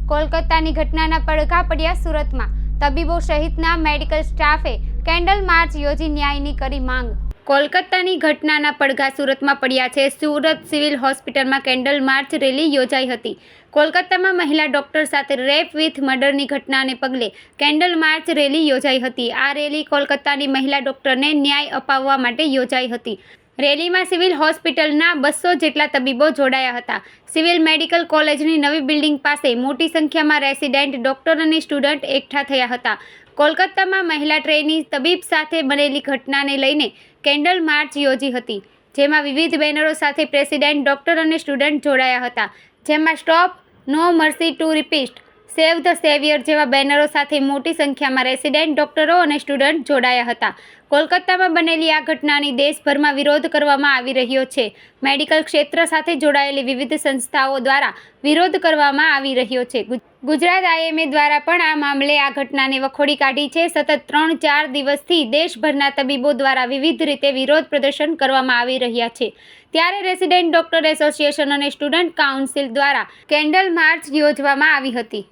કોલકાતાની ઘટનાના પડઘા પડ્યા સુરતમાં। તબીબો સહિતના મેડિકલ સ્ટાફે કેન્ડલ માર્ચ યોજી ન્યાયની કરી માંગ। કોલકાતાની ઘટનાના પડઘા સુરતમાં પડ્યા છે। સુરત સિવિલ હોસ્પિટલમાં કેન્ડલ માર્ચ રેલી યોજાઈ હતી। કોલકાતામાં મહિલા ડોક્ટર સાથે રેપ વિથ મર્ડરની ઘટનાને પગલે કેન્ડલ માર્ચ રેલી યોજાઈ હતી। આ રેલી કોલકાતાની મહિલા ડોક્ટરને ન્યાય અપાવવા માટે યોજાઈ હતી। રેલીમાં સિવિલ હોસ્પિટલના 200 જેટલા તબીબો જોડાયા હતા। સિવિલ મેડિકલ કોલેજની નવી બિલ્ડિંગ પાસે મોટી સંખ્યામાં રેસિડેન્ટ ડોક્ટર અને સ્ટુડન્ટ એકઠા થયા હતા। કોલકાતામાં મહિલા ટ્રેની તબીબ સાથે બનેલી ઘટનાને લઈને કેન્ડલ માર્ચ યોજી હતી, જેમાં વિવિધ બેનરો સાથે પ્રેસિડેન્ટ ડોક્ટર અને સ્ટુડન્ટ જોડાયા હતા, જેમાં stop no mercy to repeat, save the saviour જેવા બેનરો સાથે મોટી સંખ્યામાં રેસિડેન્ટ ડોક્ટરો અને સ્ટુડન્ટ જોડાયા હતા। કોલકાતામાં બનેલી આ ઘટનાની દેશભરમાં વિરોધ કરવામાં આવી રહ્યો છે। મેડિકલ ક્ષેત્ર સાથે જોડાયેલી વિવિધ સંસ્થાઓ દ્વારા વિરોધ કરવામાં આવી રહ્યો છે। ગુજરાત આઈએમએ દ્વારા પણ આ મામલે આ ઘટનાને વખોડી કાઢી છે। સતત 3-4 દિવસથી દેશભરના તબીબો દ્વારા વિવિધ રીતે વિરોધ પ્રદર્શન કરવામાં આવી રહ્યા છે। ત્યારે રેસિડેન્ટ ડોક્ટર એસોસિએશન અને સ્ટુડન્ટ કાઉન્સિલ દ્વારા કેન્ડલ માર્ચ યોજવામાં આવી હતી।